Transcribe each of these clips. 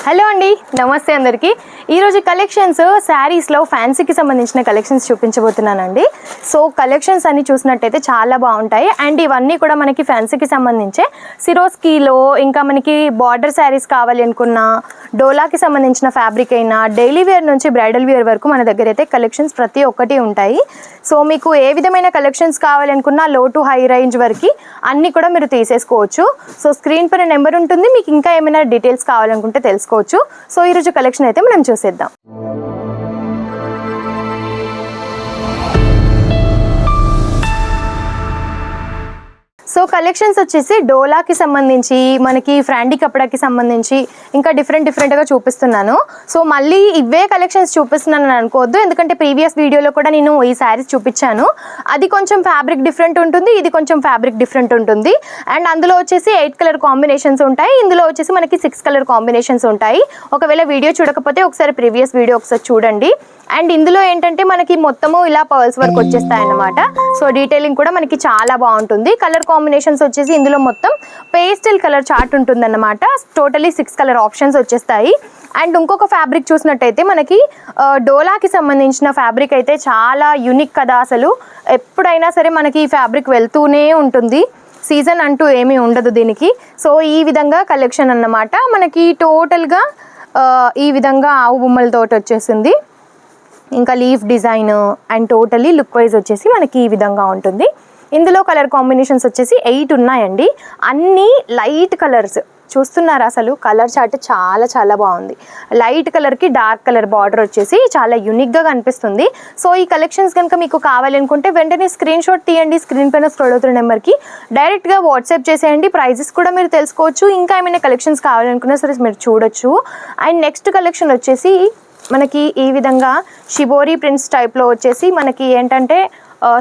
Hello అండి, నమస్తే అందరికీ. ఈరోజు కలెక్షన్స్ శారీస్లో ఫ్యాన్సీకి సంబంధించిన కలెక్షన్స్ చూపించబోతున్నానండి. సో కలెక్షన్స్ అన్ని చూసినట్టయితే చాలా బాగుంటాయి. అండ్ ఇవన్నీ కూడా మనకి ఫ్యాన్సీకి సంబంధించే సిరోస్కీలో, ఇంకా మనకి బార్డర్ శారీస్ కావాలి అనుకున్న, డోలాకి సంబంధించిన ఫ్యాబ్రిక్ అయినా, డైలీ వేర్ నుంచి బ్రైడల్ వేర్ వరకు మన దగ్గర అయితే కలెక్షన్స్ ప్రతి ఒక్కటి ఉంటాయి. సో మీకు ఏ విధమైన కలెక్షన్స్ కావాలనుకున్నా లో టు హై రేంజ్ వరకు అన్నీ కూడా మీరు తీసేసుకోవచ్చు. సో స్క్రీన్ పైన నెంబర్ ఉంటుంది, మీకు ఇంకా ఏమైనా డీటెయిల్స్ కావాలనుకుంటే తెలుసుకోవచ్చు. సో ఈరోజు కలెక్షన్ అయితే మనం చూసేద్దాం. సో కలెక్షన్స్ వచ్చేసి డోలాకి సంబంధించి, మనకి ఫ్రాండీ కపడాకి సంబంధించి ఇంకా డిఫరెంట్గా చూపిస్తున్నాను. సో మళ్ళీ ఇవే కలెక్షన్స్ చూపిస్తున్నాను అనుకోవద్దు, ఎందుకంటే ప్రీవియస్ వీడియోలో కూడా నేను ఈ శారీస్ చూపించాను. అది కొంచెం ఫ్యాబ్రిక్ డిఫరెంట్ ఉంటుంది, ఇది కొంచెం ఫ్యాబ్రిక్ డిఫరెంట్ ఉంటుంది. అండ్ అందులో వచ్చేసి 8 కలర్ కాంబినేషన్స్ ఉంటాయి, ఇందులో వచ్చేసి మనకి 6 కలర్ కాంబినేషన్స్ ఉంటాయి. ఒకవేళ వీడియో చూడకపోతే ఒకసారి ప్రీవియస్ వీడియో ఒకసారి చూడండి. అండ్ ఇందులో ఏంటంటే మనకి మొత్తము ఇలా పర్ల్స్ వర్క్ వచ్చేస్తాయి అన్నమాట. సో డీటెయిలింగ్ కూడా మనకి చాలా బాగుంటుంది. కలర్ కాంబినేషన్స్ వచ్చేసి ఇందులో మొత్తం పేస్టల్ కలర్ చార్ట్ ఉంటుంది అన్నమాట. టోటలీ 6 కలర్ ఆప్షన్స్ వచ్చేస్తాయి. అండ్ ఇంకొక ఫ్యాబ్రిక్ చూసినట్టయితే మనకి డోలాకి సంబంధించిన ఫ్యాబ్రిక్ అయితే చాలా యూనిక్ కదా. అసలు ఎప్పుడైనా సరే మనకి ఈ ఫ్యాబ్రిక్ వెళ్తూనే ఉంటుంది, సీజన్ అంటూ ఏమీ ఉండదు దీనికి. సో ఈ విధంగా కలెక్షన్ అన్నమాట. మనకి టోటల్గా ఈ విధంగా ఆవు బొమ్మలతోటి వచ్చేసింది, ఇంకా leaf design and totally look wise వచ్చేసి మనకి ఈ విధంగా ఉంటుంది. ఇందులో కలర్ కాంబినేషన్స్ వచ్చేసి 8 ఉన్నాయండి, అన్నీ లైట్ కలర్స్. చూస్తున్నారా, అసలు కలర్ చార్ట్ చాలా బాగుంది. లైట్ కలర్కి డార్క్ కలర్ బార్డర్ వచ్చేసి చాలా యూనిక్గా కనిపిస్తుంది. సో ఈ కలెక్షన్స్ కనుక మీకు కావాలనుకుంటే వెంటనే స్క్రీన్ షాట్ తీయండి, స్క్రీన్ పైన స్క్రోల్ అవుతున్న నెంబర్కి డైరెక్ట్గా వాట్సాప్ చేసేయండి. ప్రైజెస్ కూడా మీరు తెలుసుకోవచ్చు, ఇంకా ఏమైనా కలెక్షన్స్ కావాలనుకున్నా సరే మీరు చూడొచ్చు. అండ్ నెక్స్ట్ కలెక్షన్ వచ్చేసి మనకి ఈ విధంగా షిబోరీ ప్రింట్స్ టైప్లో వచ్చేసి మనకి ఏంటంటే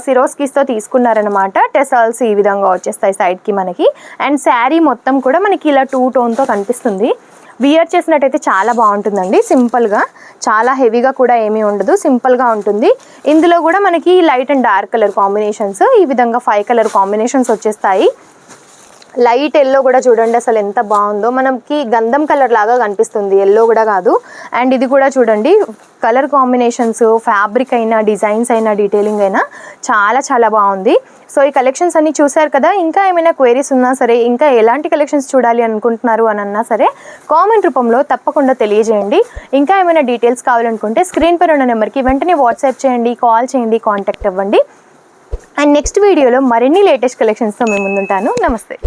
సిరోస్కీస్తో తీసుకున్నారనమాట. టెసల్స్ ఈ విధంగా వచ్చేస్తాయి సైడ్కి మనకి. అండ్ శారీ మొత్తం కూడా మనకి ఇలా 2 టోన్తో కనిపిస్తుంది. వియర్ చేసినట్టయితే చాలా బాగుంటుందండి. సింపుల్గా, చాలా హెవీగా కూడా ఏమీ ఉండదు, సింపుల్గా ఉంటుంది. ఇందులో కూడా మనకి light and dark colour combinations ఈ విధంగా 5 కలర్ కాంబినేషన్స్ వచ్చేస్తాయి. లైట్ ఎల్లో కూడా చూడండి అసలు ఎంత బాగుందో, మనకి గంధం కలర్ లాగా కనిపిస్తుంది, ఎల్లో కూడా కాదు. అండ్ ఇది కూడా చూడండి, కలర్ కాంబినేషన్స్, ఫ్యాబ్రిక్ అయినా, డిజైన్స్ అయినా, డీటెయిలింగ్ అయినా చాలా బాగుంది. సో ఈ కలెక్షన్స్ అన్నీ చూసారు కదా. ఇంకా ఏమైనా క్వైరీస్ ఉన్నా సరే, ఇంకా ఎలాంటి కలెక్షన్స్ చూడాలి అనుకుంటున్నారు అని అన్నా సరే కామెంట్ రూపంలో తప్పకుండా తెలియజేయండి. ఇంకా ఏమైనా డీటెయిల్స్ కావాలనుకుంటే స్క్రీన్ పైన ఉన్న నెంబర్కి వెంటనే వాట్సాప్ చేయండి, కాల్ చేయండి, కాంటాక్ట్ అవ్వండి. అండ్ నెక్స్ట్ వీడియోలో మరిన్ని లేటెస్ట్ కలెక్షన్స్తో మేము ముందుంటాను. నమస్తే.